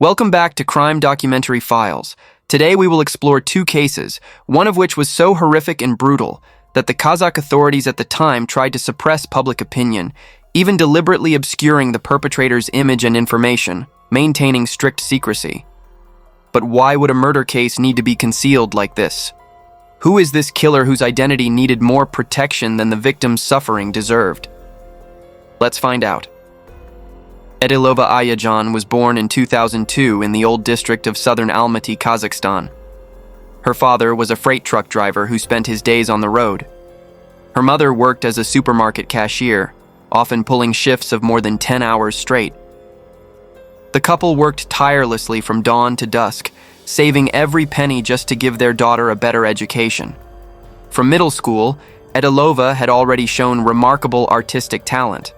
Welcome back to Crime Documentary Files. Today we will explore two cases, one of which was so horrific and brutal that the Kazakh authorities at the time tried to suppress public opinion, even deliberately obscuring the perpetrator's image and information, maintaining strict secrecy. But why would a murder case need to be concealed like this? Who is this killer whose identity needed more protection than the victim's suffering deserved? Let's find out. Edelova Ayajan was born in 2002 in the old district of southern Almaty, Kazakhstan. Her father was a freight truck driver who spent his days on the road. Her mother worked as a supermarket cashier, often pulling shifts of more than 10 hours straight. The couple worked tirelessly from dawn to dusk, saving every penny just to give their daughter a better education. From middle school, Edelova had already shown remarkable artistic talent.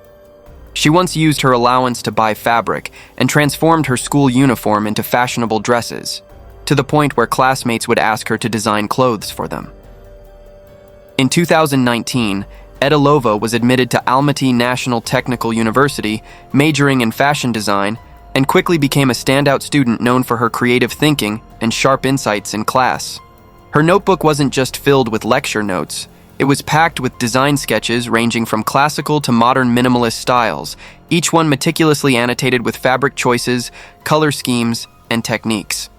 She once used her allowance to buy fabric and transformed her school uniform into fashionable dresses, to the point where classmates would ask her to design clothes for them. In 2019, Edelova was admitted to Almaty National Technical University, majoring in fashion design, and quickly became a standout student known for her creative thinking and sharp insights in class. Her notebook wasn't just filled with lecture notes. It was packed with design sketches ranging from classical to modern minimalist styles, each one meticulously annotated with fabric choices, color schemes, and techniques.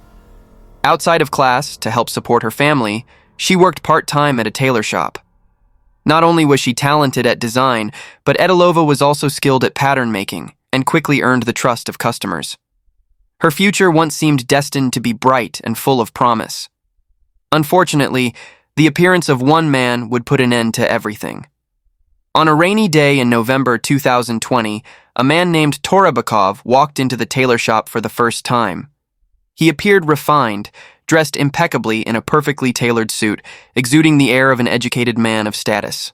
Outside of class, to help support her family, she worked part-time at a tailor shop. Not only was she talented at design, but Edelova was also skilled at pattern making and quickly earned the trust of customers. Her future once seemed destined to be bright and full of promise. Unfortunately, the appearance of one man would put an end to everything. On a rainy day in November 2020, a man named Torabakov walked into the tailor shop for the first time. He appeared refined, dressed impeccably in a perfectly tailored suit, exuding the air of an educated man of status.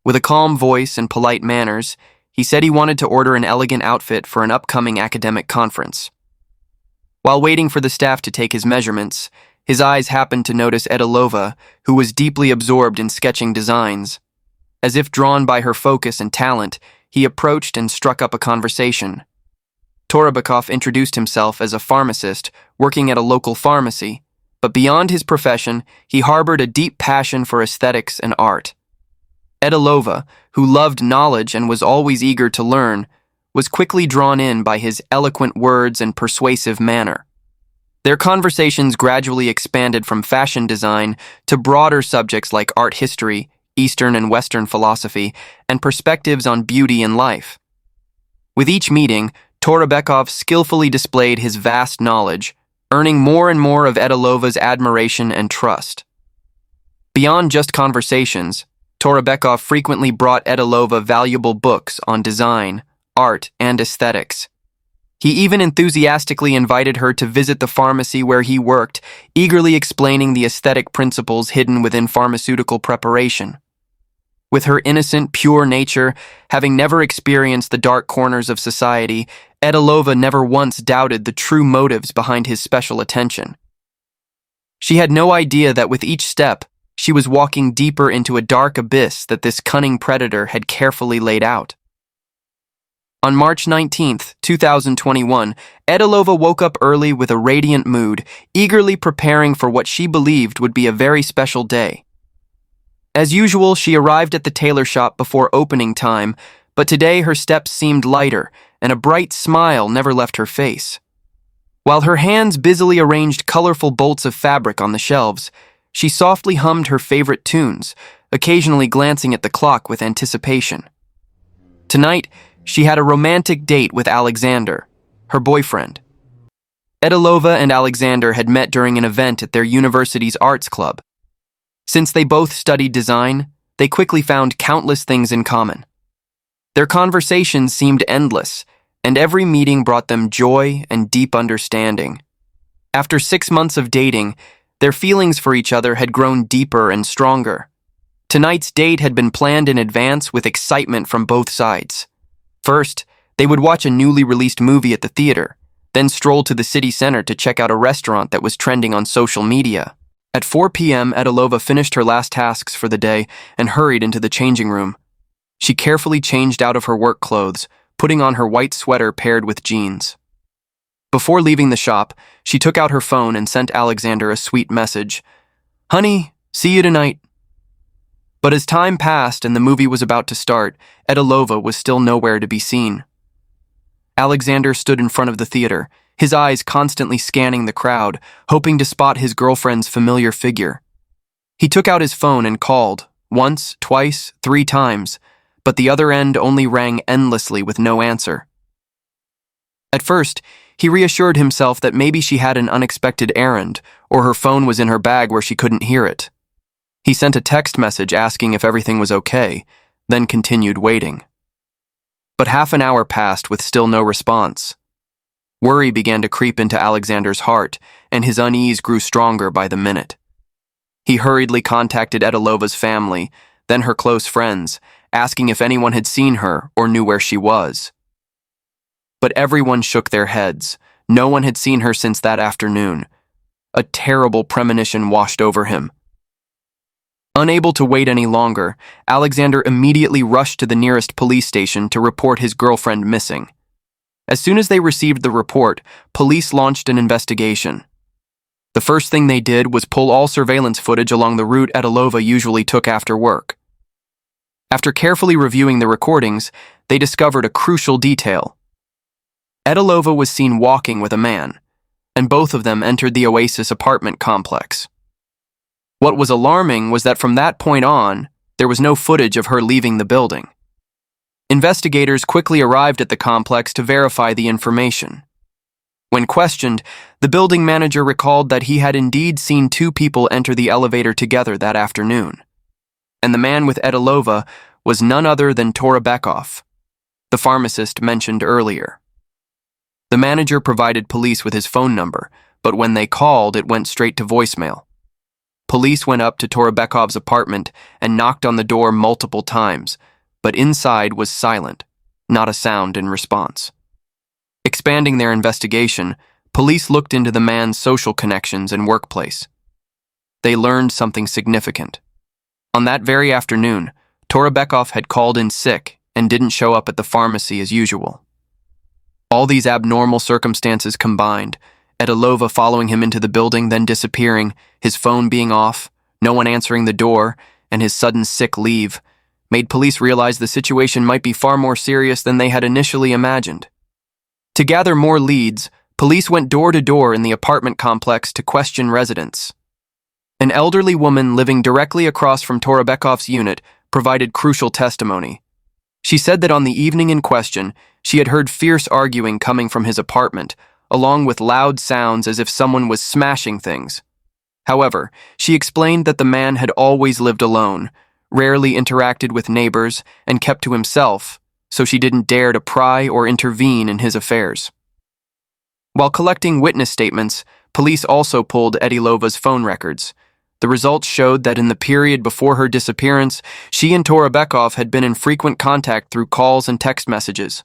With a calm voice and polite manners, he said he wanted to order an elegant outfit for an upcoming academic conference. While waiting for the staff to take his measurements, his eyes happened to notice Edelova, who was deeply absorbed in sketching designs. As if drawn by her focus and talent, he approached and struck up a conversation. Torabakov introduced himself as a pharmacist working at a local pharmacy, but beyond his profession, he harbored a deep passion for aesthetics and art. Edelova, who loved knowledge and was always eager to learn, was quickly drawn in by his eloquent words and persuasive manner. Their conversations gradually expanded from fashion design to broader subjects like art history, Eastern and Western philosophy, and perspectives on beauty and life. With each meeting, Torabakov skillfully displayed his vast knowledge, earning more and more of Edelova's admiration and trust. Beyond just conversations, Torabakov frequently brought Edelova valuable books on design, art, and aesthetics. He even enthusiastically invited her to visit the pharmacy where he worked, eagerly explaining the aesthetic principles hidden within pharmaceutical preparation. With her innocent, pure nature, having never experienced the dark corners of society, Edelova never once doubted the true motives behind his special attention. She had no idea that with each step, she was walking deeper into a dark abyss that this cunning predator had carefully laid out. On March 19, 2021, Edelova woke up early with a radiant mood, eagerly preparing for what she believed would be a very special day. As usual, she arrived at the tailor shop before opening time, but today her steps seemed lighter, and a bright smile never left her face. While her hands busily arranged colorful bolts of fabric on the shelves, she softly hummed her favorite tunes, occasionally glancing at the clock with anticipation. Tonight, she had a romantic date with Alexander, her boyfriend. Edelova and Alexander had met during an event at their university's arts club. Since they both studied design, they quickly found countless things in common. Their conversations seemed endless, and every meeting brought them joy and deep understanding. After 6 months of dating, their feelings for each other had grown deeper and stronger. Tonight's date had been planned in advance with excitement from both sides. First, they would watch a newly released movie at the theater, then stroll to the city center to check out a restaurant that was trending on social media. At 4 p.m., Edelova finished her last tasks for the day and hurried into the changing room. She carefully changed out of her work clothes, putting on her white sweater paired with jeans. Before leaving the shop, she took out her phone and sent Alexander a sweet message. "Honey, see you tonight." But as time passed and the movie was about to start, Edelova was still nowhere to be seen. Alexander stood in front of the theater, his eyes constantly scanning the crowd, hoping to spot his girlfriend's familiar figure. He took out his phone and called, once, twice, 3 times, but the other end only rang endlessly with no answer. At first, he reassured himself that maybe she had an unexpected errand, or her phone was in her bag where she couldn't hear it. He sent a text message asking if everything was okay, then continued waiting. But half an hour passed with still no response. Worry began to creep into Alexander's heart, and his unease grew stronger by the minute. He hurriedly contacted Edelova's family, then her close friends, asking if anyone had seen her or knew where she was. But everyone shook their heads. No one had seen her since that afternoon. A terrible premonition washed over him. Unable to wait any longer, Alexander immediately rushed to the nearest police station to report his girlfriend missing. As soon as they received the report, police launched an investigation. The first thing they did was pull all surveillance footage along the route Edelova usually took after work. After carefully reviewing the recordings, they discovered a crucial detail. Edelova was seen walking with a man, and both of them entered the Oasis apartment complex. What was alarming was that from that point on, there was no footage of her leaving the building. Investigators quickly arrived at the complex to verify the information. When questioned, the building manager recalled that he had indeed seen 2 people enter the elevator together that afternoon. And the man with Edelova was none other than Torabekov, the pharmacist mentioned earlier. The manager provided police with his phone number, but when they called, it went straight to voicemail. Police went up to Torabekov's apartment and knocked on the door multiple times, but inside was silent, not a sound in response. Expanding their investigation, police looked into the man's social connections and workplace. They learned something significant. On that very afternoon, Torabekov had called in sick and didn't show up at the pharmacy as usual. All these abnormal circumstances combined, Edelova following him into the building, then disappearing, his phone being off, no one answering the door, and his sudden sick leave, made police realize the situation might be far more serious than they had initially imagined. To gather more leads, police went door to door in the apartment complex to question residents. An elderly woman living directly across from Torabekov's unit provided crucial testimony. She said that on the evening in question, she had heard fierce arguing coming from his apartment, along with loud sounds as if someone was smashing things. However, she explained that the man had always lived alone, rarely interacted with neighbors, and kept to himself, so she didn't dare to pry or intervene in his affairs. While collecting witness statements, police also pulled Edelova's phone records. The results showed that in the period before her disappearance, she and Torabekov had been in frequent contact through calls and text messages.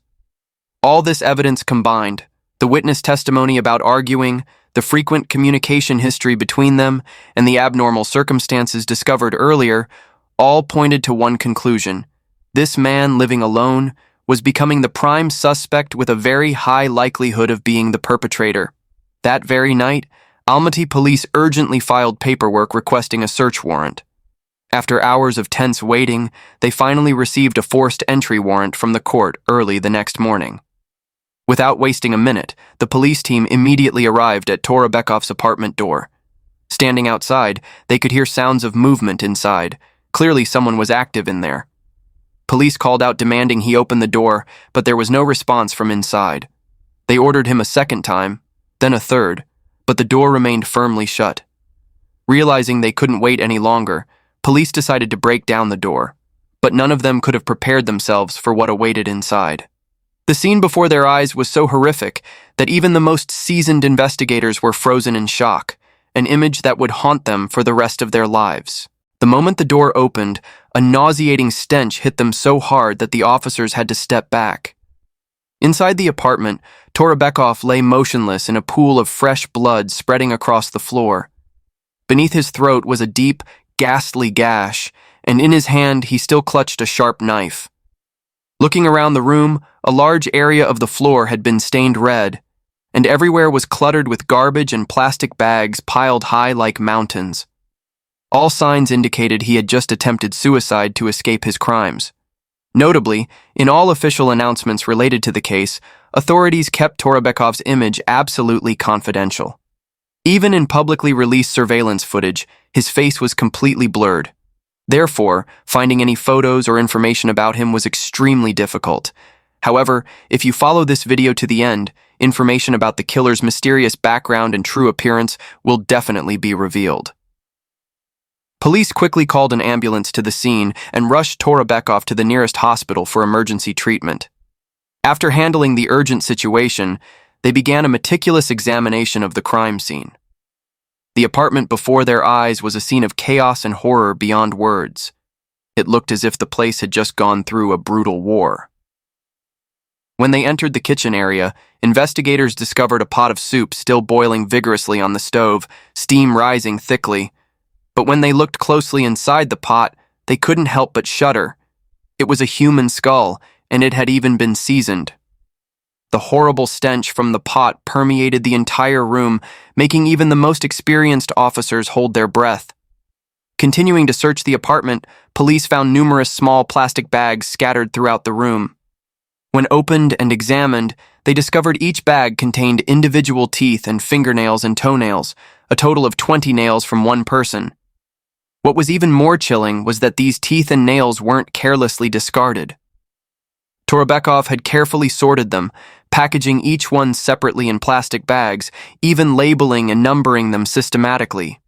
All this evidence combined, the witness testimony about arguing, the frequent communication history between them, and the abnormal circumstances discovered earlier, all pointed to one conclusion. This man living alone was becoming the prime suspect with a very high likelihood of being the perpetrator. That very night, Almaty police urgently filed paperwork requesting a search warrant. After hours of tense waiting, they finally received a forced entry warrant from the court early the next morning. Without wasting a minute, the police team immediately arrived at Torabekov's apartment door. Standing outside, they could hear sounds of movement inside. Clearly someone was active in there. Police called out demanding he open the door, but there was no response from inside. They ordered him a second time, then a third, but the door remained firmly shut. Realizing they couldn't wait any longer, police decided to break down the door, but none of them could have prepared themselves for what awaited inside. The scene before their eyes was so horrific that even the most seasoned investigators were frozen in shock, an image that would haunt them for the rest of their lives. The moment the door opened, a nauseating stench hit them so hard that the officers had to step back. Inside the apartment, Torabekov lay motionless in a pool of fresh blood spreading across the floor. Beneath his throat was a deep, ghastly gash, and in his hand he still clutched a sharp knife. Looking around the room, a large area of the floor had been stained red. and everywhere was cluttered with garbage and plastic bags piled high like mountains. All signs indicated he had just attempted suicide to escape his crimes. Notably, in all official announcements related to the case, authorities kept Torabekov's image absolutely confidential. Even in publicly released surveillance footage, his face was completely blurred. Therefore, finding any photos or information about him was extremely difficult. However, if you follow this video to the end, information about the killer's mysterious background and true appearance will definitely be revealed. Police quickly called an ambulance to the scene and rushed Torabekov to the nearest hospital for emergency treatment. After handling the urgent situation, they began a meticulous examination of the crime scene. The apartment before their eyes was a scene of chaos and horror beyond words. It looked as if the place had just gone through a brutal war. When they entered the kitchen area, investigators discovered a pot of soup still boiling vigorously on the stove, steam rising thickly. But when they looked closely inside the pot, they couldn't help but shudder. It was a human skull, and it had even been seasoned. The horrible stench from the pot permeated the entire room, making even the most experienced officers hold their breath. Continuing to search the apartment, police found numerous small plastic bags scattered throughout the room. When opened and examined, they discovered each bag contained individual teeth and fingernails and toenails, a total of 20 nails from one person. What was even more chilling was that these teeth and nails weren't carelessly discarded. Torabekov had carefully sorted them, packaging each one separately in plastic bags, even labeling and numbering them systematically.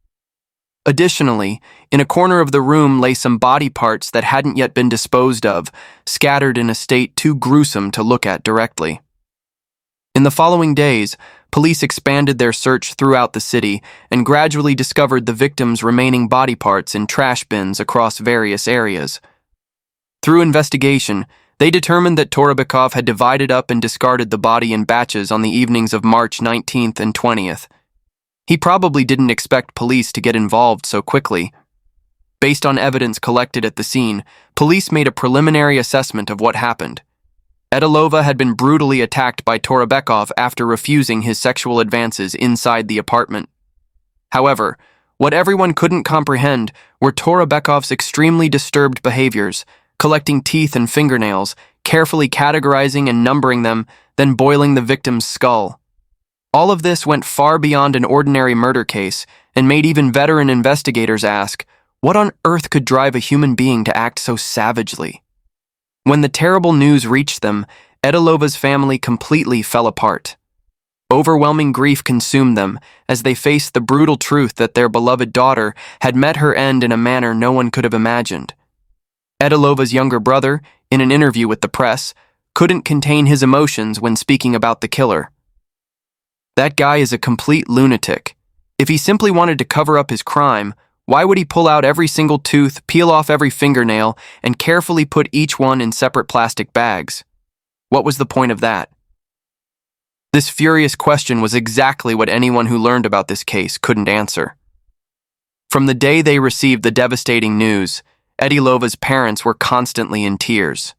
Additionally, in a corner of the room lay some body parts that hadn't yet been disposed of, scattered in a state too gruesome to look at directly. In the following days, police expanded their search throughout the city and gradually discovered the victims' remaining body parts in trash bins across various areas. Through investigation, they determined that Torabekov had divided up and discarded the body in batches on the evenings of March 19th and 20th. He probably didn't expect police to get involved so quickly. Based on evidence collected at the scene, police made a preliminary assessment of what happened. Edelova had been brutally attacked by Torabekov after refusing his sexual advances inside the apartment. However, what everyone couldn't comprehend were Torabekov's extremely disturbed behaviors, collecting teeth and fingernails, carefully categorizing and numbering them, then boiling the victim's skull. All of this went far beyond an ordinary murder case and made even veteran investigators ask, what on earth could drive a human being to act so savagely? When the terrible news reached them, Edelova's family completely fell apart. Overwhelming grief consumed them as they faced the brutal truth that their beloved daughter had met her end in a manner no one could have imagined. Edelova's younger brother, in an interview with the press, couldn't contain his emotions when speaking about the killer. That guy is a complete lunatic. If he simply wanted to cover up his crime, why would he pull out every single tooth, peel off every fingernail, and carefully put each one in separate plastic bags? What was the point of that? This furious question was exactly what anyone who learned about this case couldn't answer. From the day they received the devastating news, Edelova's parents were constantly in tears.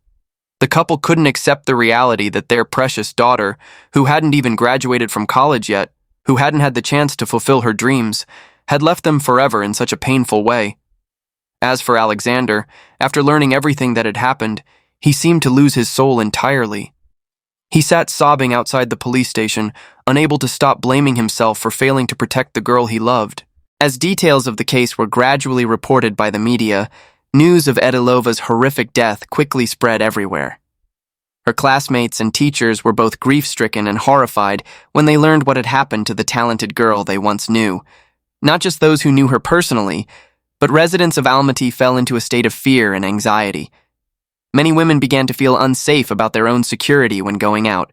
The couple couldn't accept the reality that their precious daughter, who hadn't even graduated from college yet, who hadn't had the chance to fulfill her dreams, had left them forever in such a painful way. As for Alexander, after learning everything that had happened, he seemed to lose his soul entirely. He sat sobbing outside the police station, unable to stop blaming himself for failing to protect the girl he loved. As details of the case were gradually reported by the media, news of Edelova's horrific death quickly spread everywhere. Her classmates and teachers were both grief-stricken and horrified when they learned what had happened to the talented girl they once knew. Not just those who knew her personally, but residents of Almaty fell into a state of fear and anxiety. Many women began to feel unsafe about their own security when going out.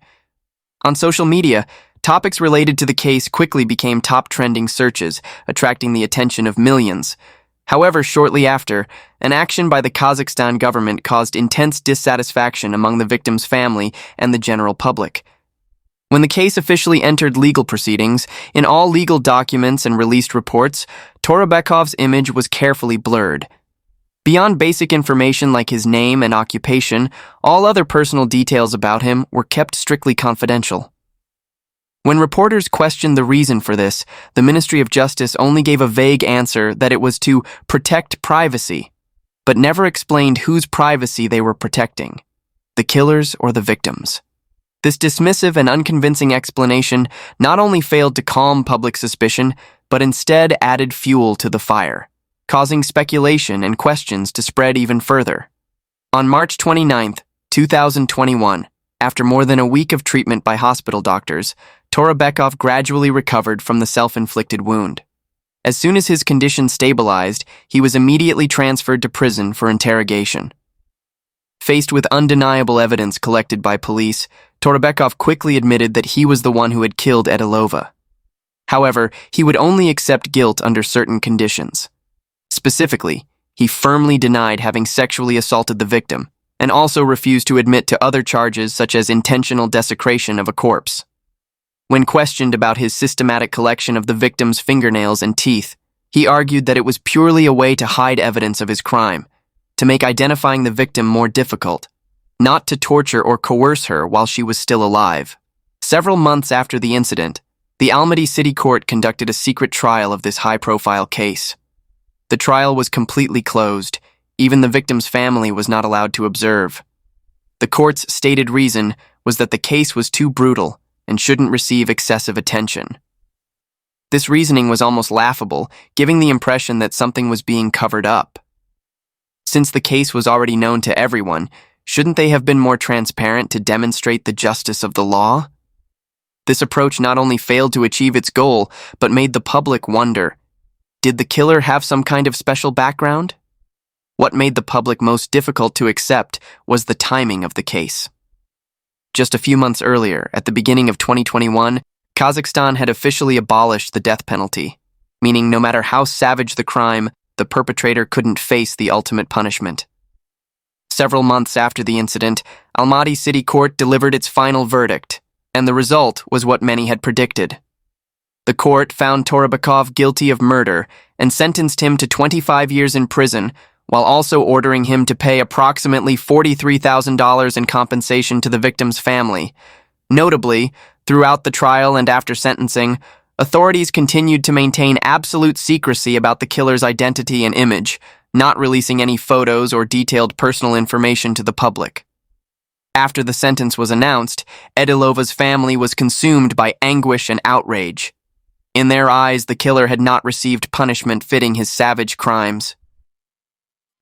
On social media, topics related to the case quickly became top trending searches, attracting the attention of millions. However, shortly after, an action by the Kazakhstan government caused intense dissatisfaction among the victim's family and the general public. When the case officially entered legal proceedings, in all legal documents and released reports, Torabekov's image was carefully blurred. Beyond basic information like his name and occupation, all other personal details about him were kept strictly confidential. When reporters questioned the reason for this, the Ministry of Justice only gave a vague answer that it was to protect privacy, but never explained whose privacy they were protecting, the killers or the victims. This dismissive and unconvincing explanation not only failed to calm public suspicion, but instead added fuel to the fire, causing speculation and questions to spread even further. On March 29, 2021, after more than a week of treatment by hospital doctors, Torobekov gradually recovered from the self-inflicted wound. As soon as his condition stabilized, he was immediately transferred to prison for interrogation. Faced with undeniable evidence collected by police, Torobekov quickly admitted that he was the one who had killed Edelova. However, he would only accept guilt under certain conditions. Specifically, he firmly denied having sexually assaulted the victim, and also refused to admit to other charges such as intentional desecration of a corpse. When questioned about his systematic collection of the victim's fingernails and teeth, he argued that it was purely a way to hide evidence of his crime, to make identifying the victim more difficult, not to torture or coerce her while she was still alive. Several months after the incident, the Almaty City Court conducted a secret trial of this high-profile case. The trial was completely closed. Even the victim's family was not allowed to observe. The court's stated reason was that the case was too brutal and shouldn't receive excessive attention. This reasoning was almost laughable, giving the impression that something was being covered up. Since the case was already known to everyone, shouldn't they have been more transparent to demonstrate the justice of the law? This approach not only failed to achieve its goal, but made the public wonder, did the killer have some kind of special background? What made the public most difficult to accept was the timing of the case. Just a few months earlier, at the beginning of 2021, Kazakhstan had officially abolished the death penalty, meaning no matter how savage the crime, the perpetrator couldn't face the ultimate punishment. Several months after the incident, Almaty City Court delivered its final verdict, and the result was what many had predicted. The court found Torobekov guilty of murder and sentenced him to 25 years in prison, while also ordering him to pay approximately $43,000 in compensation to the victim's family. Notably, throughout the trial and after sentencing, authorities continued to maintain absolute secrecy about the killer's identity and image, not releasing any photos or detailed personal information to the public. After the sentence was announced, Edelova's family was consumed by anguish and outrage. In their eyes, the killer had not received punishment fitting his savage crimes.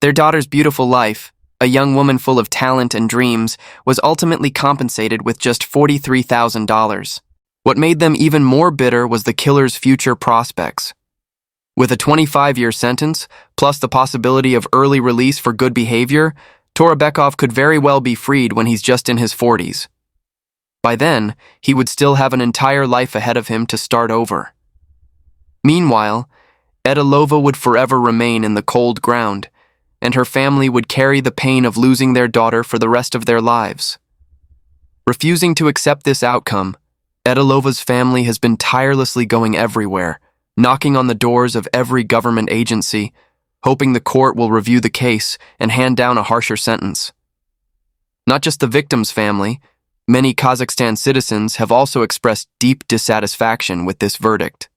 Their daughter's beautiful life, a young woman full of talent and dreams, was ultimately compensated with just $43,000. What made them even more bitter was the killer's future prospects. With a 25-year sentence, plus the possibility of early release for good behavior, Torobekov could very well be freed when he's just in his 40s. By then, he would still have an entire life ahead of him to start over. Meanwhile, Edelova would forever remain in the cold ground, and her family would carry the pain of losing their daughter for the rest of their lives. Refusing to accept this outcome, Edelova's family has been tirelessly going everywhere, knocking on the doors of every government agency, hoping the court will review the case and hand down a harsher sentence. Not just the victim's family, many Kazakhstan citizens have also expressed deep dissatisfaction with this verdict.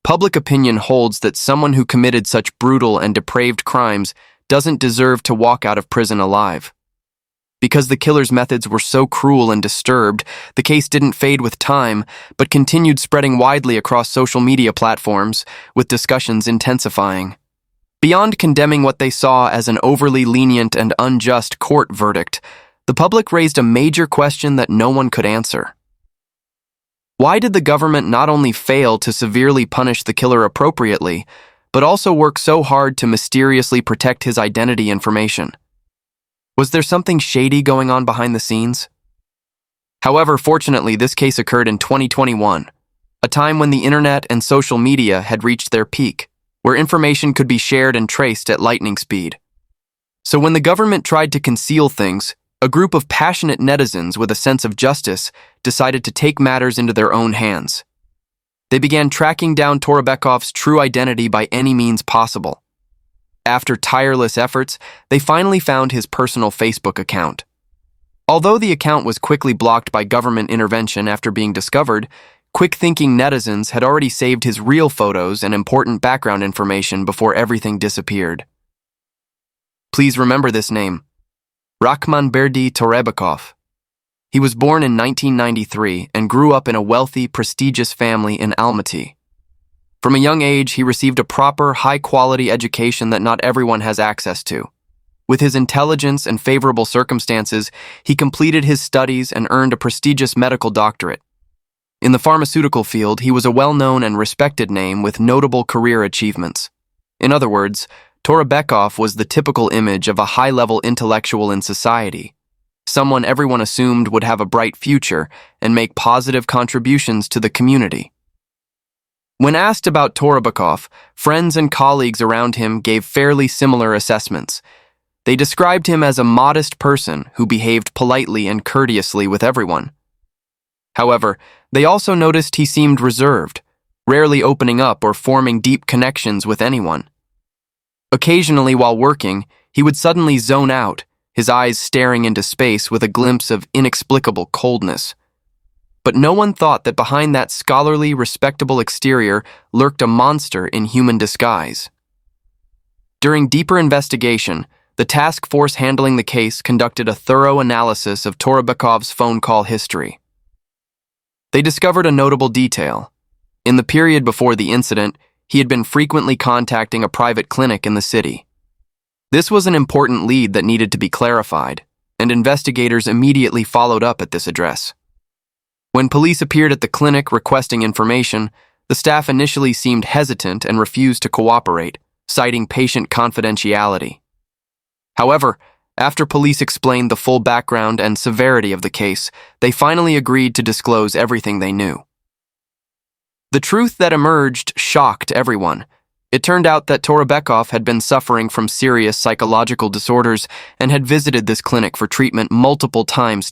Public opinion holds that someone who committed such brutal and depraved crimes doesn't deserve to walk out of prison alive. Because the killer's methods were so cruel and disturbed, the case didn't fade with time, but continued spreading widely across social media platforms, with discussions intensifying. Beyond condemning what they saw as an overly lenient and unjust court verdict, the public raised a major question that no one could answer. Why did the government not only fail to severely punish the killer appropriately, but also work so hard to mysteriously protect his identity information? Was there something shady going on behind the scenes? However, fortunately, this case occurred in 2021, a time when the internet and social media had reached their peak, where information could be shared and traced at lightning speed. So when the government tried to conceal things, a group of passionate netizens with a sense of justice decided to take matters into their own hands. They began tracking down Torobekov's true identity by any means possible. After tireless efforts, they finally found his personal Facebook account. Although the account was quickly blocked by government intervention after being discovered, quick-thinking netizens had already saved his real photos and important background information before everything disappeared. Please remember this name, Rahman Berdi Torebekov. He was born in 1993 and grew up in a wealthy, prestigious family in Almaty. From a young age, he received a proper, high-quality education that not everyone has access to. With his intelligence and favorable circumstances, he completed his studies and earned a prestigious medical doctorate. In the pharmaceutical field, he was a well-known and respected name with notable career achievements. In other words, Torebekov was the typical image of a high-level intellectual in society, someone everyone assumed would have a bright future and make positive contributions to the community. When asked about Torebekov, friends and colleagues around him gave fairly similar assessments. They described him as a modest person who behaved politely and courteously with everyone. However, they also noticed he seemed reserved, rarely opening up or forming deep connections with anyone. Occasionally while working, he would suddenly zone out, his eyes staring into space with a glimpse of inexplicable coldness. But no one thought that behind that scholarly, respectable exterior lurked a monster in human disguise. During deeper investigation, the task force handling the case conducted a thorough analysis of Torebekov's phone call history. They discovered a notable detail. In the period before the incident, he had been frequently contacting a private clinic in the city. This was an important lead that needed to be clarified, and investigators immediately followed up at this address. When police appeared at the clinic requesting information, the staff initially seemed hesitant and refused to cooperate, citing patient confidentiality. However, after police explained the full background and severity of the case, they finally agreed to disclose everything they knew. The truth that emerged shocked everyone. It turned out that Torebekov had been suffering from serious psychological disorders and had visited this clinic for treatment multiple times.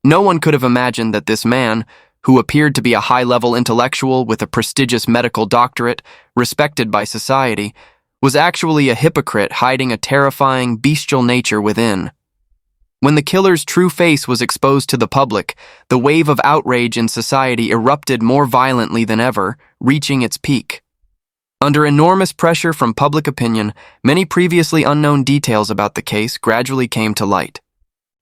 No one could have imagined that this man, who appeared to be a high-level intellectual with a prestigious medical doctorate, respected by society, was actually a hypocrite hiding a terrifying, bestial nature within. When the killer's true face was exposed to the public, the wave of outrage in society erupted more violently than ever, reaching its peak. Under enormous pressure from public opinion, many previously unknown details about the case gradually came to light.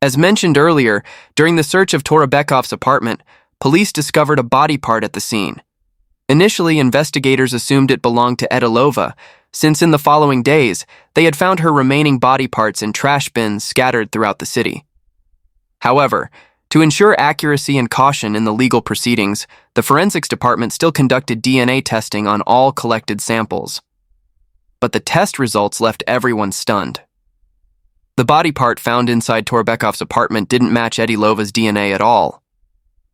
As mentioned earlier, during the search of Torebekov's apartment, police discovered a body part at the scene. Initially, investigators assumed it belonged to Edelova, since in the following days, they had found her remaining body parts in trash bins scattered throughout the city. However, to ensure accuracy and caution in the legal proceedings, the forensics department still conducted DNA testing on all collected samples. But the test results left everyone stunned. The body part found inside Torebekov's apartment didn't match Edelova's DNA at all.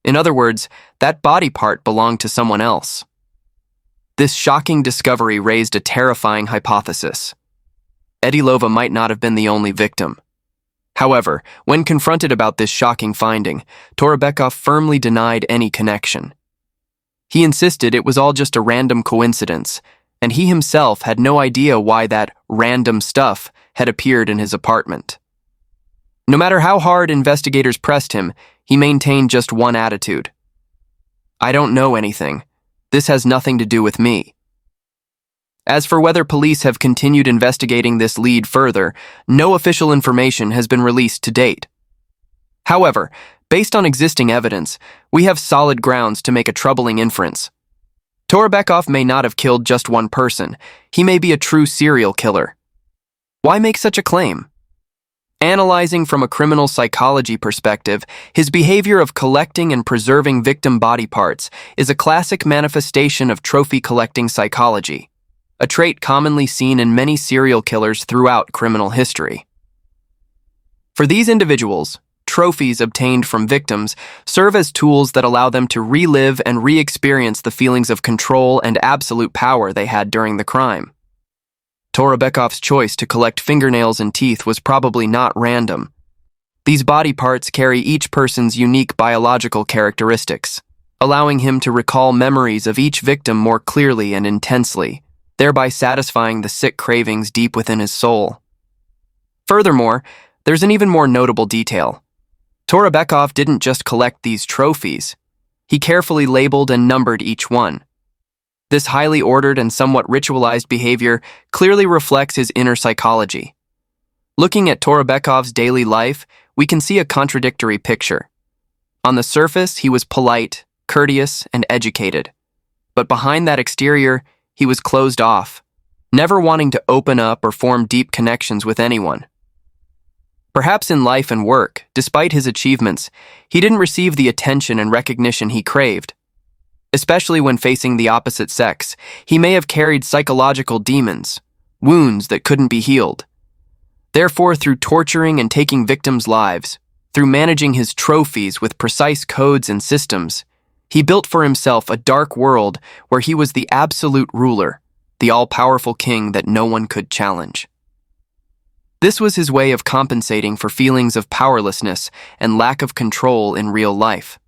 In other words, that body part belonged to someone else. This shocking discovery raised a terrifying hypothesis. Edelova might not have been the only victim. However, when confronted about this shocking finding, Torebekov firmly denied any connection. He insisted it was all just a random coincidence, and he himself had no idea why that random stuff had appeared in his apartment. No matter how hard investigators pressed him, he maintained just one attitude. "I don't know anything. This has nothing to do with me." As for whether police have continued investigating this lead further, no official information has been released to date. However, based on existing evidence, we have solid grounds to make a troubling inference. Torebekov may not have killed just one person. He may be a true serial killer. Why make such a claim? Analyzing from a criminal psychology perspective, his behavior of collecting and preserving victim body parts is a classic manifestation of trophy-collecting psychology, a trait commonly seen in many serial killers throughout criminal history. For these individuals, trophies obtained from victims serve as tools that allow them to relive and re-experience the feelings of control and absolute power they had during the crime. Torebekov's choice to collect fingernails and teeth was probably not random. These body parts carry each person's unique biological characteristics, allowing him to recall memories of each victim more clearly and intensely, thereby satisfying the sick cravings deep within his soul. Furthermore, There's an even more notable detail. Torobekov didn't just collect these trophies. He carefully labeled and numbered each one. This highly ordered and somewhat ritualized behavior clearly reflects his inner psychology. Looking at Torobekov's daily life, we can see a contradictory picture. On the surface, he was polite, courteous, and educated. But behind that exterior, he was closed off, never wanting to open up or form deep connections with anyone. Perhaps in life and work, despite his achievements, he didn't receive the attention and recognition he craved. Especially when facing the opposite sex, he may have carried psychological demons, wounds that couldn't be healed. Therefore, through torturing and taking victims' lives, through managing his trophies with precise codes and systems, he built for himself a dark world where he was the absolute ruler, the all-powerful king that no one could challenge. This was his way of compensating for feelings of powerlessness and lack of control in real life.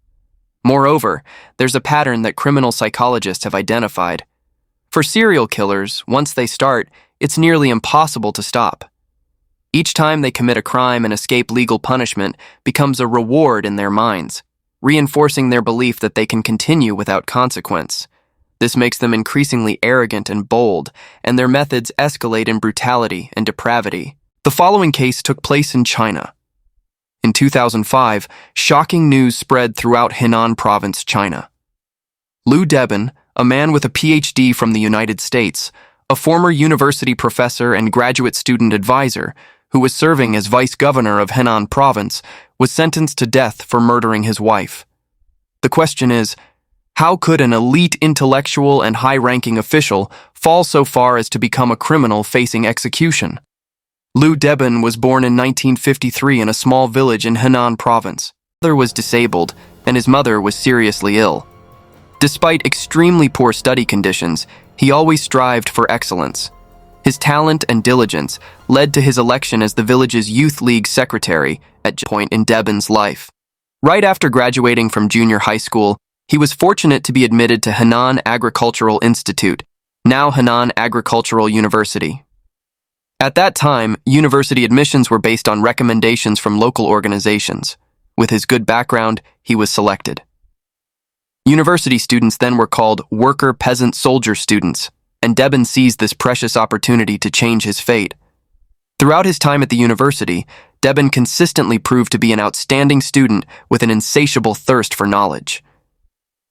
Moreover, there's a pattern that criminal psychologists have identified. For serial killers, once they start, it's nearly impossible to stop. Each time they commit a crime and escape legal punishment becomes a reward in their minds, reinforcing their belief that they can continue without consequence. This makes them increasingly arrogant and bold, and their methods escalate in brutality and depravity. The following case took place in China. In 2005, shocking news spread throughout Henan Province, China. Debin, a man with a PhD from the United States, a former university professor and graduate student advisor, who was serving as vice governor of Henan Province, was sentenced to death for murdering his wife. The question is, how could an elite intellectual and high-ranking official fall so far as to become a criminal facing execution? Debin was born in 1953 in a small village in Henan Province. His father was disabled, and his mother was seriously ill. Despite extremely poor study conditions, he always strived for excellence. His talent and diligence led to his election as the village's youth league secretary at a point in Debin's life. Right after graduating from junior high school, he was fortunate to be admitted to Henan Agricultural Institute, now Henan Agricultural University. At that time, university admissions were based on recommendations from local organizations. With his good background, he was selected. University students then were called worker, peasant, soldier students, and Debin seized this precious opportunity to change his fate. Throughout his time at the university, Debin consistently proved to be an outstanding student with an insatiable thirst for knowledge.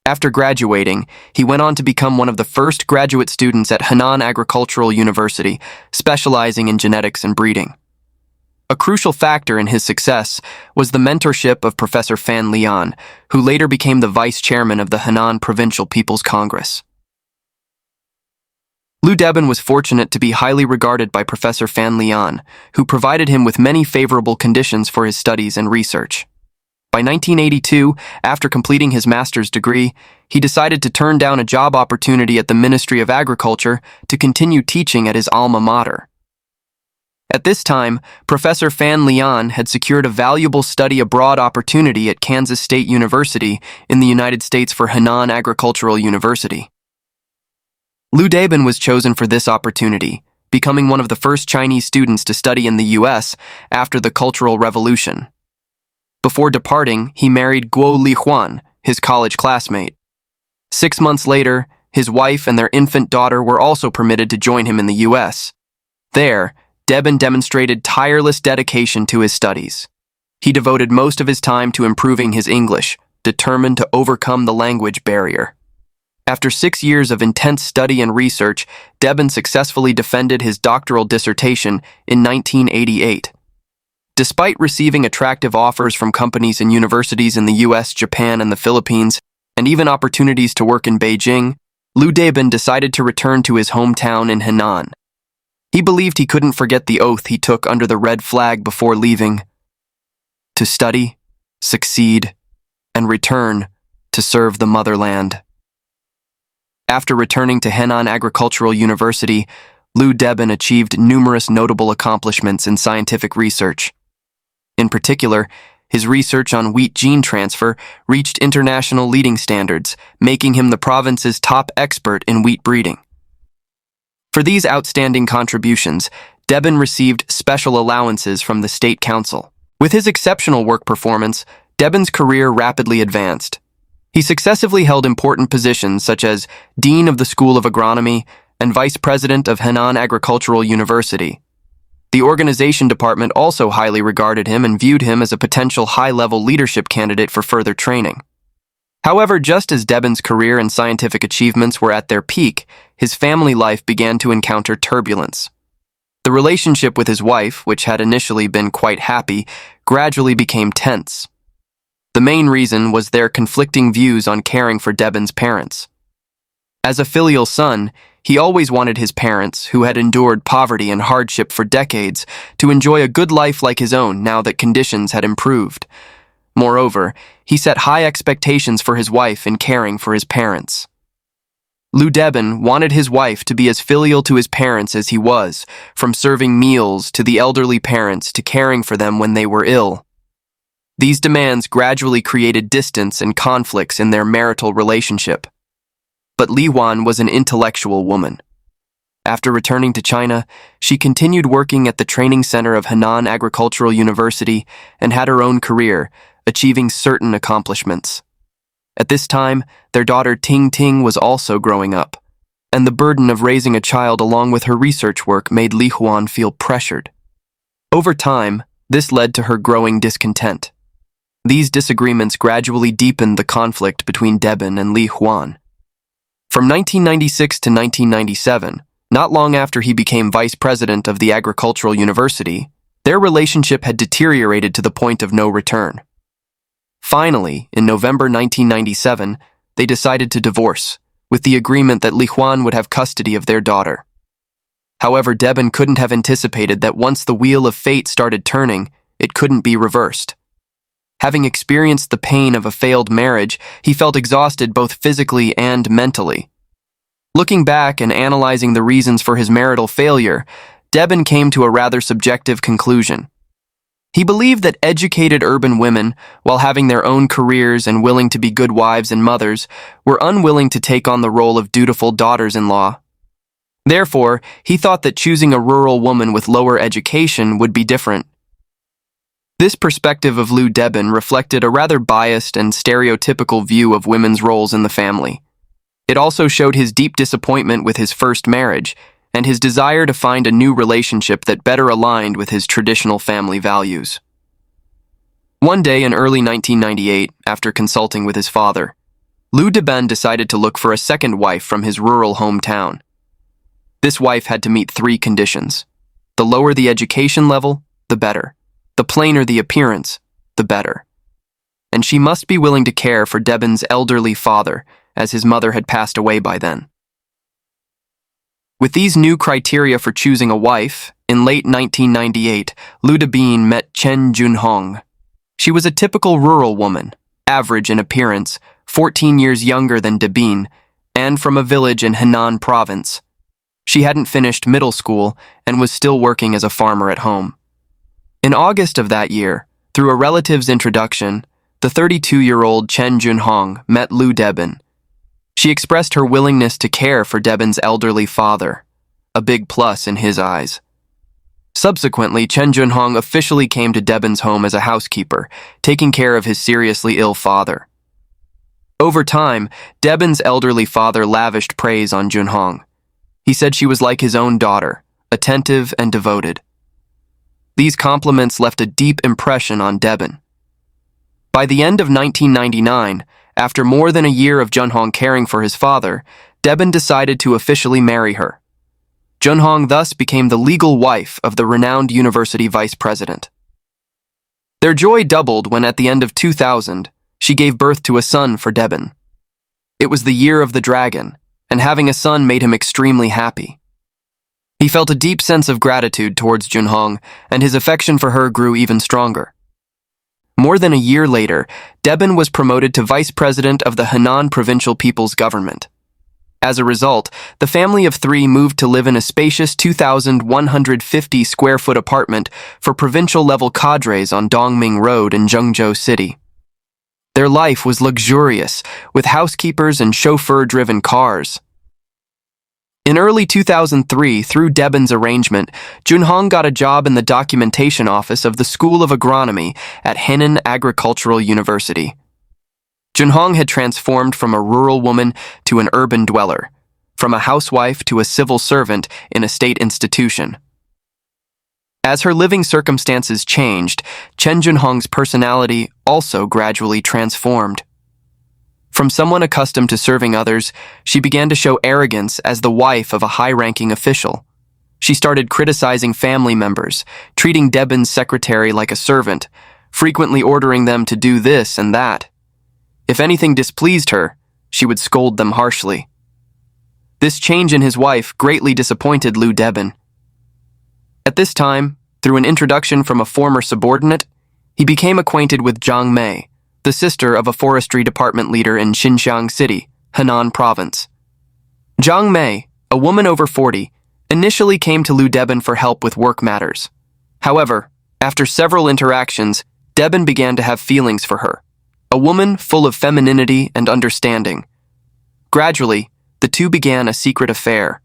After graduating, he went on to become one of the first graduate students at Henan Agricultural University, specializing in genetics and breeding. A crucial factor in his success was the mentorship of Professor Fan Lian, who later became the vice chairman of the Henan Provincial People's Congress. Debin was fortunate to be highly regarded by Professor Fan Lian, who provided him with many favorable conditions for his studies and research. By 1982, after completing his master's degree, he decided to turn down a job opportunity at the Ministry of Agriculture to continue teaching at his alma mater. At this time, Professor Fan Lian had secured a valuable study abroad opportunity at Kansas State University in the United States for Henan Agricultural University. Debin was chosen for this opportunity, becoming one of the first Chinese students to study in the U.S. after the Cultural Revolution. Before departing, he married Guo Lihuan, his college classmate. 6 months later, his wife and their infant daughter were also permitted to join him in the U.S. There, Debin demonstrated tireless dedication to his studies. He devoted most of his time to improving his English, determined to overcome the language barrier. After 6 years of intense study and research, Debin successfully defended his doctoral dissertation in 1988. Despite receiving attractive offers from companies and universities in the US, Japan, and the Philippines, and even opportunities to work in Beijing, Debin decided to return to his hometown in Henan. He believed he couldn't forget the oath he took under the red flag before leaving: to study, succeed, and return to serve the motherland. After returning to Henan Agricultural University, Debin achieved numerous notable accomplishments in scientific research. In particular, his research on wheat gene transfer reached international leading standards, making him the province's top expert in wheat breeding. For these outstanding contributions, Debin received special allowances from the state council. With his exceptional work performance, Debin's career rapidly advanced. He successively held important positions such as Dean of the School of Agronomy and Vice President of Henan Agricultural University. The organization department also highly regarded him and viewed him as a potential high-level leadership candidate for further training. However, just as Debin's career and scientific achievements were at their peak, his family life began to encounter turbulence. The relationship with his wife, which had initially been quite happy, gradually became tense. The main reason was their conflicting views on caring for Debin's parents. As a filial son, he always wanted his parents, who had endured poverty and hardship for decades, to enjoy a good life like his own now that conditions had improved. Moreover, he set high expectations for his wife in caring for his parents. Debin wanted his wife to be as filial to his parents as he was, from serving meals to the elderly parents to caring for them when they were ill. These demands gradually created distance and conflicts in their marital relationship. But Li Huan was an intellectual woman. After returning to China, she continued working at the training center of Henan Agricultural University and had her own career, achieving certain accomplishments. At this time, their daughter Ting Ting was also growing up, and the burden of raising a child along with her research work made Li Huan feel pressured. Over time, this led to her growing discontent. These disagreements gradually deepened the conflict between Debin and Li Huan. From 1996 to 1997, not long after he became vice president of the Agricultural University, their relationship had deteriorated to the point of no return. Finally, in November 1997, they decided to divorce, with the agreement that Li Huan would have custody of their daughter. However, Debin couldn't have anticipated that once the wheel of fate started turning, it couldn't be reversed. Having experienced the pain of a failed marriage, he felt exhausted both physically and mentally. Looking back and analyzing the reasons for his marital failure, Debin came to a rather subjective conclusion. He believed that educated urban women, while having their own careers and willing to be good wives and mothers, were unwilling to take on the role of dutiful daughters-in-law. Therefore, he thought that choosing a rural woman with lower education would be different. This perspective of Debin reflected a rather biased and stereotypical view of women's roles in the family. It also showed his deep disappointment with his first marriage and his desire to find a new relationship that better aligned with his traditional family values. One day in early 1998, after consulting with his father, Debin decided to look for a second wife from his rural hometown. This wife had to meet 3 conditions. The lower the education level, the better. The plainer the appearance, the better. And she must be willing to care for Debin's elderly father, as his mother had passed away by then. With these new criteria for choosing a wife, in late 1998, Debin met Chen Junhong. She was a typical rural woman, average in appearance, 14 years younger than Debin, and from a village in Henan province. She hadn't finished middle school and was still working as a farmer at home. In August of that year, through a relative's introduction, the 32-year-old Chen Junhong met Debin. She expressed her willingness to care for Debin's elderly father, a big plus in his eyes. Subsequently, Chen Junhong officially came to Debin's home as a housekeeper, taking care of his seriously ill father. Over time, Debin's elderly father lavished praise on Junhong. He said she was like his own daughter, attentive and devoted. These compliments left a deep impression on Debin. By the end of 1999, after more than a year of Junhong caring for his father, Debin decided to officially marry her. Junhong thus became the legal wife of the renowned university vice president. Their joy doubled when at the end of 2000, she gave birth to a son for Debin. It was the year of the dragon, and having a son made him extremely happy. He felt a deep sense of gratitude towards Junhong, and his affection for her grew even stronger. More than a year later, Debin was promoted to vice president of the Henan Provincial People's Government. As a result, the family of 3 moved to live in a spacious 2,150 square foot apartment for provincial-level cadres on Dongming Road in Zhengzhou City. Their life was luxurious, with housekeepers and chauffeur-driven cars. In early 2003, through Debin's arrangement, Junhong got a job in the documentation office of the School of Agronomy at Henan Agricultural University. Junhong had transformed from a rural woman to an urban dweller, from a housewife to a civil servant in a state institution. As her living circumstances changed, Chen Junhong's personality also gradually transformed. From someone accustomed to serving others, she began to show arrogance as the wife of a high-ranking official. She started criticizing family members, treating Debin's secretary like a servant, frequently ordering them to do this and that. If anything displeased her, she would scold them harshly. This change in his wife greatly disappointed Liu Debin. At this time, through an introduction from a former subordinate, he became acquainted with Zhang Mei, the sister of a forestry department leader in Xinjiang City, Henan Province. Zhang Mei, a woman over 40, initially came to Liu Debin for help with work matters. However, after several interactions, Debin began to have feelings for her, a woman full of femininity and understanding. Gradually, the two began a secret affair.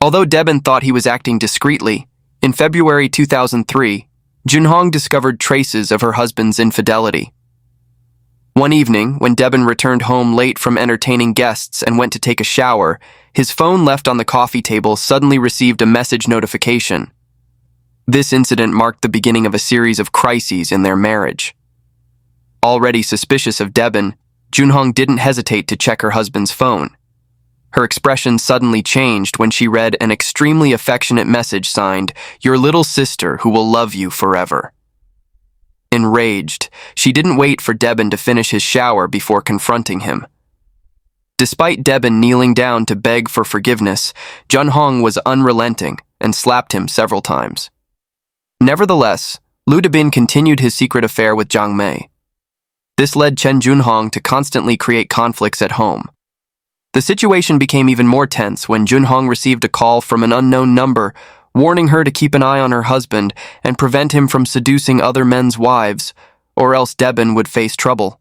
Although Debin thought he was acting discreetly, in February 2003, Junhong discovered traces of her husband's infidelity. One evening, when Debin returned home late from entertaining guests and went to take a shower, his phone left on the coffee table suddenly received a message notification. This incident marked the beginning of a series of crises in their marriage. Already suspicious of Debin, Junhong didn't hesitate to check her husband's phone. Her expression suddenly changed when she read an extremely affectionate message signed, "Your little sister who will love you forever." Enraged, she didn't wait for Debin to finish his shower before confronting him. Despite Debin kneeling down to beg for forgiveness, Junhong was unrelenting and slapped him several times. Nevertheless, Liu Debin continued his secret affair with Zhang Mei. This led Chen Junhong to constantly create conflicts at home. The situation became even more tense when Junhong received a call from an unknown number warning her to keep an eye on her husband and prevent him from seducing other men's wives, or else Debin would face trouble.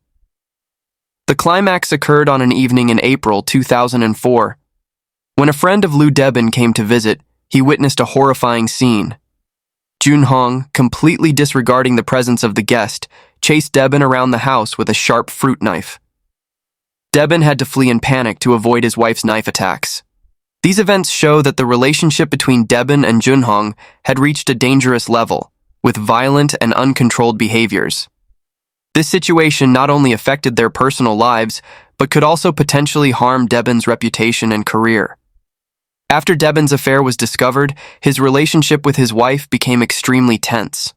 The climax occurred on an evening in April 2004. When a friend of Liu Debin came to visit, he witnessed a horrifying scene. Junhong, completely disregarding the presence of the guest, chased Debin around the house with a sharp fruit knife. Debin had to flee in panic to avoid his wife's knife attacks. These events show that the relationship between Debin and Junhong had reached a dangerous level, with violent and uncontrolled behaviors. This situation not only affected their personal lives, but could also potentially harm Debin's reputation and career. After Debin's affair was discovered, his relationship with his wife became extremely tense.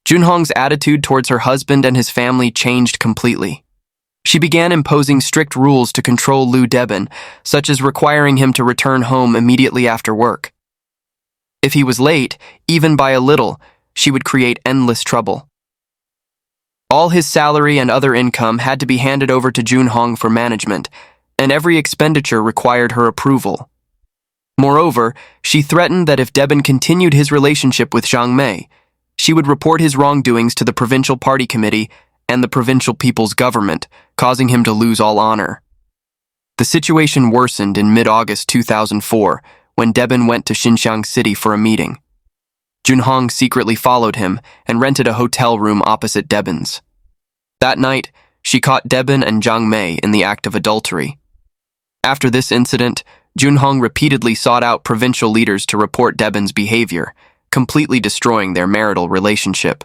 Junhong's attitude towards her husband and his family changed completely. She began imposing strict rules to control Liu Debin, such as requiring him to return home immediately after work. If he was late, even by a little, she would create endless trouble. All his salary and other income had to be handed over to Junhong for management, and every expenditure required her approval. Moreover, she threatened that if Debin continued his relationship with Zhang Mei, she would report his wrongdoings to the provincial party committee and the provincial people's government, causing him to lose all honor. The situation worsened in mid-August 2004 when Debin went to Xinjiang City for a meeting. Junhong secretly followed him and rented a hotel room opposite Debin's. That night, she caught Debin and Zhang Mei in the act of adultery. After this incident, Junhong repeatedly sought out provincial leaders to report Debin's behavior, completely destroying their marital relationship.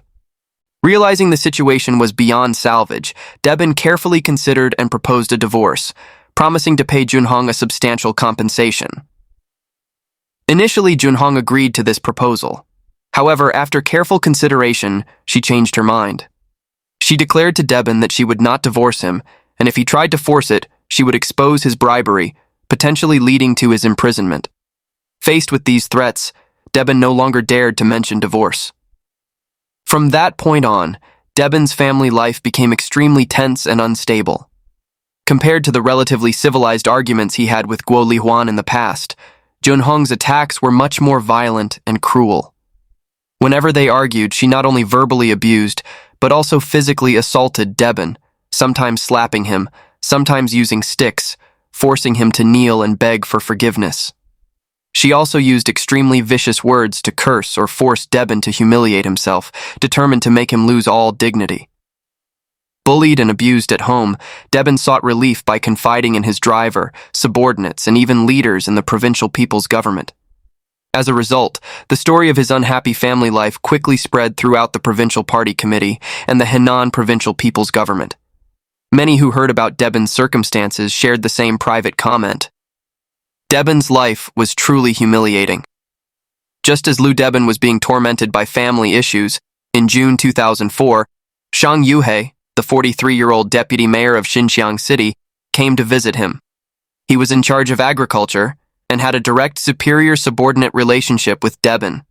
Realizing the situation was beyond salvage, Debin carefully considered and proposed a divorce, promising to pay Junhong a substantial compensation. Initially, Junhong agreed to this proposal. However, after careful consideration, she changed her mind. She declared to Debin that she would not divorce him, and if he tried to force it, she would expose his bribery, potentially leading to his imprisonment. Faced with these threats, Debin no longer dared to mention divorce. From that point on, Debin's family life became extremely tense and unstable. Compared to the relatively civilized arguments he had with Guo Lihuan in the past, Junhong's attacks were much more violent and cruel. Whenever they argued, she not only verbally abused, but also physically assaulted Debin, sometimes slapping him, sometimes using sticks, forcing him to kneel and beg for forgiveness. She also used extremely vicious words to curse or force Debin to humiliate himself, determined to make him lose all dignity. Bullied and abused at home, Debin sought relief by confiding in his driver, subordinates, and even leaders in the provincial people's government. As a result, the story of his unhappy family life quickly spread throughout the Provincial Party Committee and the Henan Provincial People's Government. Many who heard about Debin's circumstances shared the same private comment. Debin's life was truly humiliating. Just as Liu Debin was being tormented by family issues, in June 2004, Zhang Yuhei, the 43-year-old deputy mayor of Xinjiang City, came to visit him. He was in charge of agriculture and had a direct superior-subordinate relationship with Debin.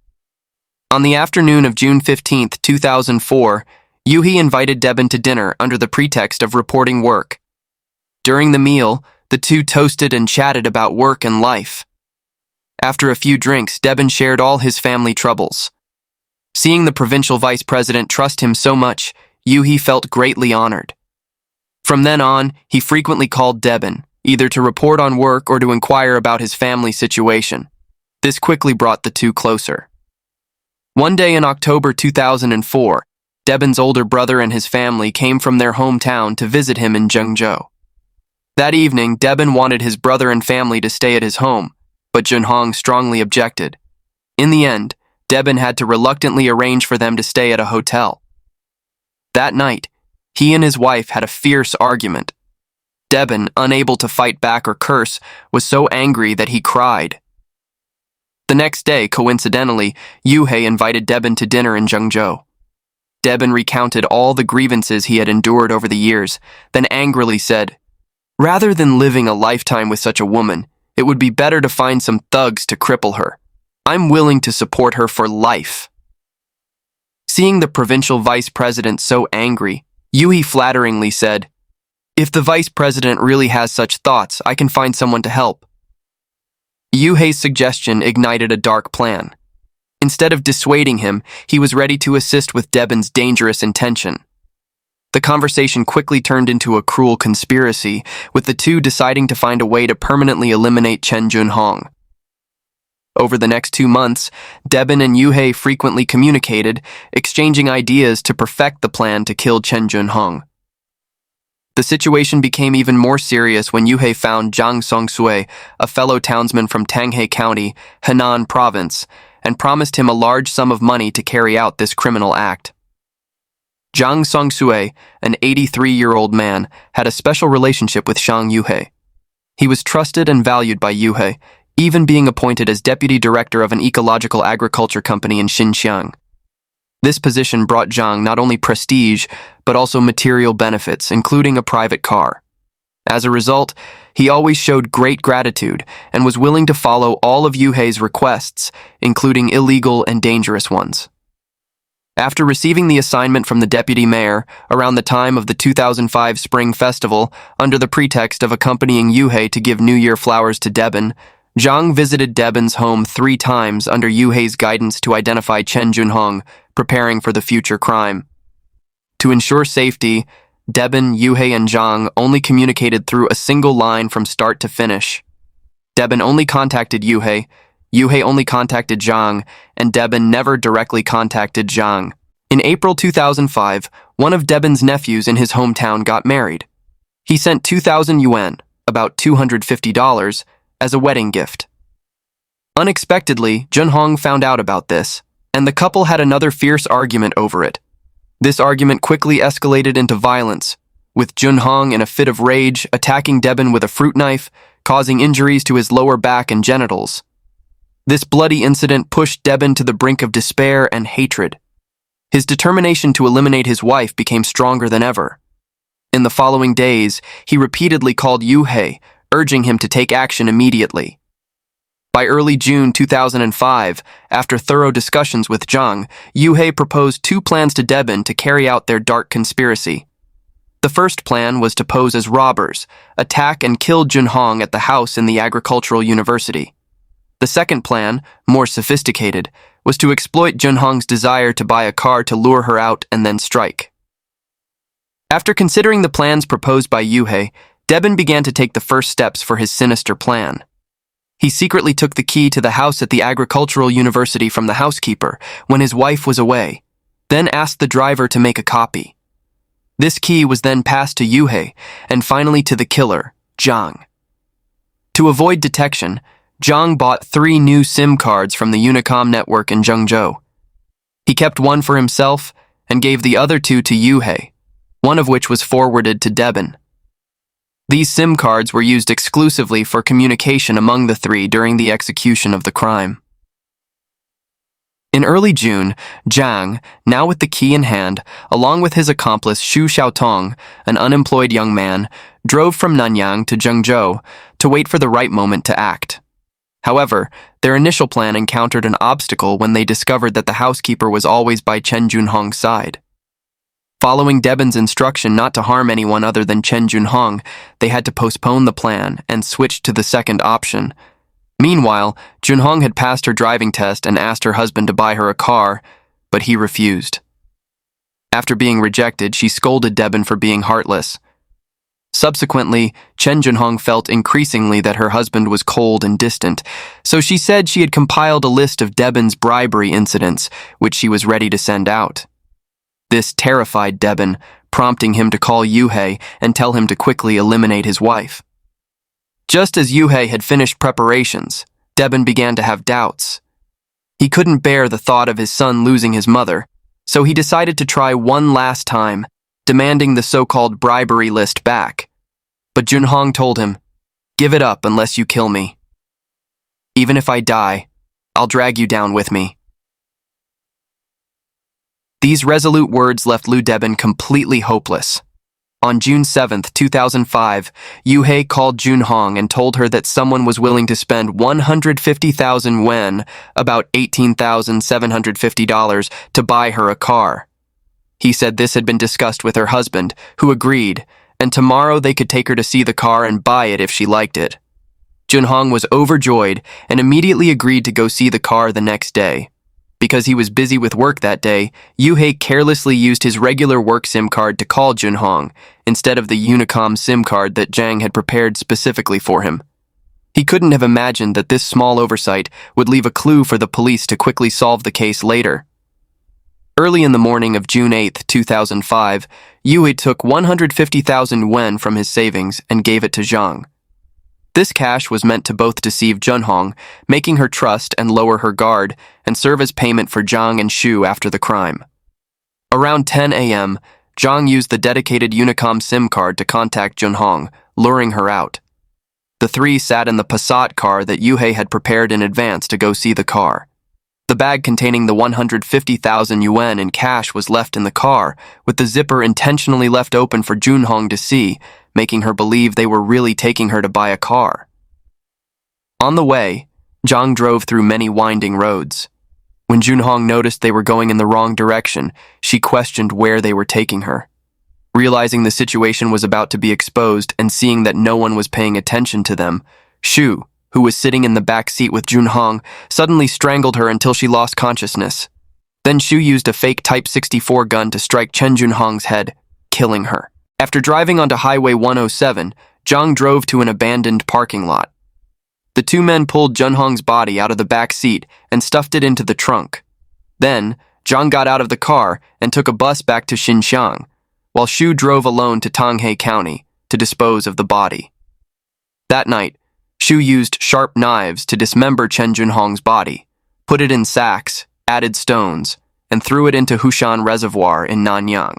On the afternoon of June 15, 2004, Yuhei invited Debin to dinner under the pretext of reporting work. During the meal, the two toasted and chatted about work and life. After a few drinks, Debin shared all his family troubles. Seeing the provincial vice president trust him so much, Yuhei felt greatly honored. From then on, he frequently called Debin, either to report on work or to inquire about his family situation. This quickly brought the two closer. One day in October 2004, Debin's older brother and his family came from their hometown to visit him in Zhengzhou. That evening, Debin wanted his brother and family to stay at his home, but Junhong strongly objected. In the end, Debin had to reluctantly arrange for them to stay at a hotel. That night, he and his wife had a fierce argument. Debin, unable to fight back or curse, was so angry that he cried. The next day, coincidentally, Yuhei invited Debin to dinner in Zhengzhou. Debin recounted all the grievances he had endured over the years, then angrily said, "Rather than living a lifetime with such a woman, it would be better to find some thugs to cripple her. I'm willing to support her for life." Seeing the provincial vice president so angry, Yuhei flatteringly said, "If the vice president really has such thoughts, I can find someone to help." Yuhei's suggestion ignited a dark plan. Instead of dissuading him, he was ready to assist with Debin's dangerous intention. The conversation quickly turned into a cruel conspiracy, with the two deciding to find a way to permanently eliminate Chen Junhong. Over the next 2 months, Debin and Yuhei frequently communicated, exchanging ideas to perfect the plan to kill Chen Junhong. The situation became even more serious when Yuhei found Zhang Songsui, a fellow townsman from Tanghe County, Henan Province, and promised him a large sum of money to carry out this criminal act. Zhang Songsui, an 83-year-old man, had a special relationship with Zhang Yuhei. He was trusted and valued by Yuhei, even being appointed as deputy director of an ecological agriculture company in Xinjiang. This position brought Zhang not only prestige, but also material benefits, including a private car. As a result, he always showed great gratitude and was willing to follow all of Yuhei's requests, including illegal and dangerous ones. After receiving the assignment from the deputy mayor around the time of the 2005 Spring Festival, under the pretext of accompanying Yuhei to give New Year flowers to Debin, Zhang visited Debin's home 3 times under Yuhei's guidance to identify Chen Junhong, preparing for the future crime. To ensure safety, Debin, Yuhei, and Zhang only communicated through a single line from start to finish. Debin only contacted Yuhei, Yuhei only contacted Zhang, and Debin never directly contacted Zhang. In April 2005, one of Debin's nephews in his hometown got married. He sent 2,000 yuan, about $250, as a wedding gift. Unexpectedly, Junhong found out about this, and the couple had another fierce argument over it. This argument quickly escalated into violence, with Junhong in a fit of rage attacking Debin with a fruit knife, causing injuries to his lower back and genitals. This bloody incident pushed Debin to the brink of despair and hatred. His determination to eliminate his wife became stronger than ever. In the following days, he repeatedly called Yuhei, urging him to take action immediately. By early June 2005, after thorough discussions with Zhang, Yuhei proposed 2 plans to Debin to carry out their dark conspiracy. The first plan was to pose as robbers, attack and kill Junhong at the house in the agricultural university. The second plan, more sophisticated, was to exploit Junhong's desire to buy a car to lure her out and then strike. After considering the plans proposed by Yuhei, Debin began to take the first steps for his sinister plan. He secretly took the key to the house at the agricultural university from the housekeeper when his wife was away, then asked the driver to make a copy. This key was then passed to Yuhei and finally to the killer, Zhang. To avoid detection, Zhang bought 3 new SIM cards from the Unicom network in Zhengzhou. He kept one for himself and gave the other 2 to Yuhei, one of which was forwarded to Debin. These SIM cards were used exclusively for communication among the 3 during the execution of the crime. In early June, Zhang, now with the key in hand, along with his accomplice Xu Xiaotong, an unemployed young man, drove from Nanyang to Zhengzhou to wait for the right moment to act. However, their initial plan encountered an obstacle when they discovered that the housekeeper was always by Chen Junhong's side. Following Debin's instruction not to harm anyone other than Chen Junhong, they had to postpone the plan and switch to the second option. Meanwhile, Junhong had passed her driving test and asked her husband to buy her a car, but he refused. After being rejected, she scolded Debin for being heartless. Subsequently, Chen Junhong felt increasingly that her husband was cold and distant, so she said she had compiled a list of Debin's bribery incidents, which she was ready to send out. This terrified Debin, prompting him to call Yuhei and tell him to quickly eliminate his wife. Just as Yuhei had finished preparations, Debin began to have doubts. He couldn't bear the thought of his son losing his mother, so he decided to try one last time, demanding the so-called bribery list back. But Junhong told him, "Give it up unless you kill me. Even if I die, I'll drag you down with me." These resolute words left Liu Debin completely hopeless. On June 7, 2005, Yuhei called Junhong and told her that someone was willing to spend 150,000 yuan, about $18,750, to buy her a car. He said this had been discussed with her husband, who agreed, and tomorrow they could take her to see the car and buy it if she liked it. Junhong was overjoyed and immediately agreed to go see the car the next day. Because he was busy with work that day, Yuhei carelessly used his regular work SIM card to call Junhong, instead of the Unicom SIM card that Zhang had prepared specifically for him. He couldn't have imagined that this small oversight would leave a clue for the police to quickly solve the case later. Early in the morning of June 8, 2005, Yuhei took 150,000 yuan from his savings and gave it to Zhang. This cash was meant to both deceive Junhong, making her trust and lower her guard, and serve as payment for Zhang and Xu after the crime. Around 10 a.m., Zhang used the dedicated Unicom SIM card to contact Junhong, luring her out. The 3 sat in the Passat car that Yuhei had prepared in advance to go see the car. The bag containing the 150,000 yuan in cash was left in the car, with the zipper intentionally left open for Junhong to see, making her believe they were really taking her to buy a car. On the way, Zhang drove through many winding roads. When Junhong noticed they were going in the wrong direction, she questioned where they were taking her. Realizing the situation was about to be exposed and seeing that no one was paying attention to them, Xu, who was sitting in the back seat with Junhong, suddenly strangled her until she lost consciousness. Then Xu used a fake Type 64 gun to strike Chen Junhong's head, killing her. After driving onto Highway 107, Zhang drove to an abandoned parking lot. The 2 men pulled Junhong's body out of the back seat and stuffed it into the trunk. Then, Zhang got out of the car and took a bus back to Xinxiang, while Xu drove alone to Tonghe County to dispose of the body. That night, Xu used sharp knives to dismember Chen Junhong's body, put it in sacks, added stones, and threw it into Hushan Reservoir in Nanyang.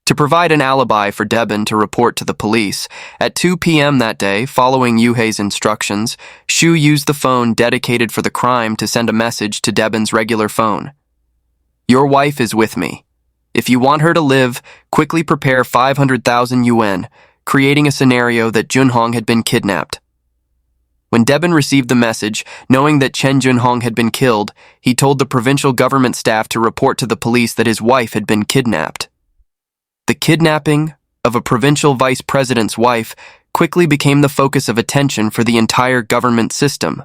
To provide an alibi for Debin to report to the police, at 2 p.m. that day, following Yuhei's instructions, Xu used the phone dedicated for the crime to send a message to Debin's regular phone. "Your wife is with me. If you want her to live, quickly prepare 500,000 yuan, creating a scenario that Junhong had been kidnapped." When Debin received the message, knowing that Chen Junhong had been killed, he told the provincial government staff to report to the police that his wife had been kidnapped. The kidnapping of a provincial vice president's wife quickly became the focus of attention for the entire government system.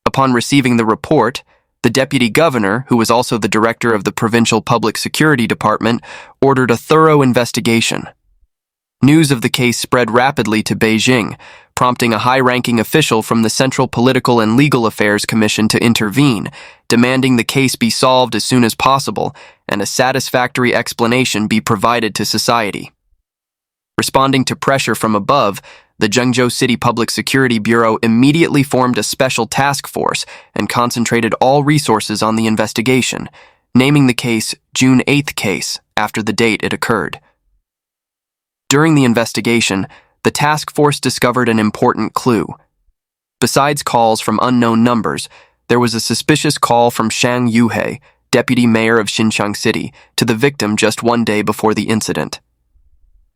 Upon receiving the report, the deputy governor, who was also the director of the provincial public security department, ordered a thorough investigation. News of the case spread rapidly to Beijing, prompting a high-ranking official from the Central Political and Legal Affairs Commission to intervene, demanding the case be solved as soon as possible and a satisfactory explanation be provided to society. Responding to pressure from above, the Zhengzhou City Public Security Bureau immediately formed a special task force and concentrated all resources on the investigation, naming the case June 8th case after the date it occurred. During the investigation, the task force discovered an important clue. Besides calls from unknown numbers, there was a suspicious call from Shang Yuhei, deputy mayor of Xinjiang City, to the victim just one day before the incident.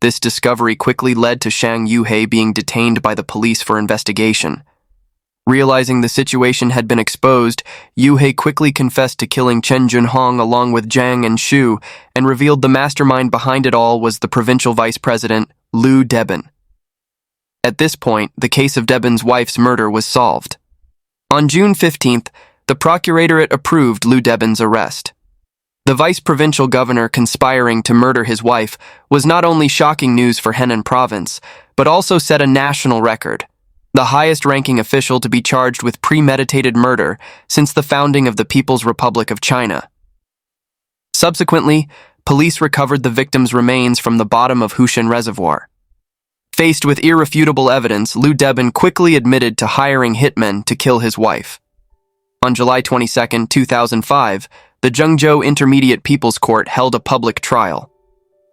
This discovery quickly led to Shang Yuhei being detained by the police for investigation. Realizing the situation had been exposed, Yuhei quickly confessed to killing Chen Junhong along with Zhang and Xu and revealed the mastermind behind it all was the provincial vice president, Liu Debin. At this point, the case of Debin's wife's murder was solved. On June 15th, the procuratorate approved Liu Debin's arrest. The vice-provincial governor conspiring to murder his wife was not only shocking news for Henan province, but also set a national record, the highest-ranking official to be charged with premeditated murder since the founding of the People's Republic of China. Subsequently, police recovered the victim's remains from the bottom of Hushan Reservoir. Faced with irrefutable evidence, Liu Debin quickly admitted to hiring hitmen to kill his wife. On July 22, 2005, the Zhengzhou Intermediate People's Court held a public trial.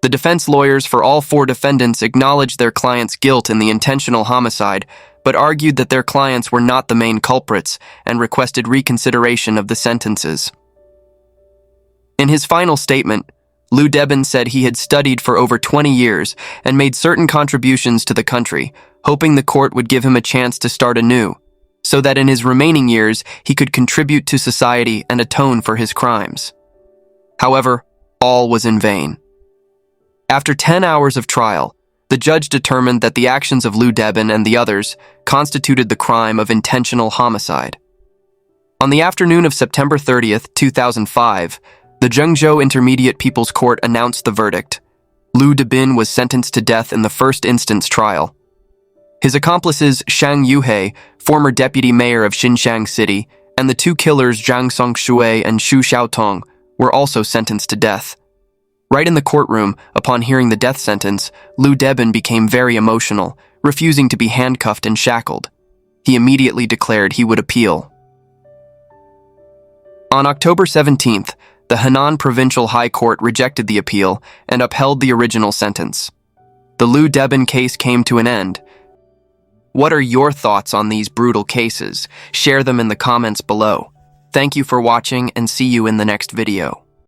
The defense lawyers for all four defendants acknowledged their clients' guilt in the intentional homicide, but argued that their clients were not the main culprits and requested reconsideration of the sentences. In his final statement, Liu Debin said he had studied for over 20 years and made certain contributions to the country, hoping the court would give him a chance to start anew, so that in his remaining years he could contribute to society and atone for his crimes. However, all was in vain. After 10 hours of trial, the judge determined that the actions of Liu Debin and the others constituted the crime of intentional homicide. On the afternoon of September 30th, 2005, the Zhengzhou Intermediate People's Court announced the verdict. Liu Debin was sentenced to death in the first instance trial. His accomplices Shang Yuhei, former deputy mayor of Xinjiang City, and the two killers Zhang Songshui and Xu Xiaotong were also sentenced to death. Right in the courtroom, upon hearing the death sentence, Liu Debin became very emotional, refusing to be handcuffed and shackled. He immediately declared he would appeal. On October 17th, the Henan Provincial High Court rejected the appeal and upheld the original sentence. The Liu Debin case came to an end. What are your thoughts on these brutal cases? Share them in the comments below. Thank you for watching and see you in the next video.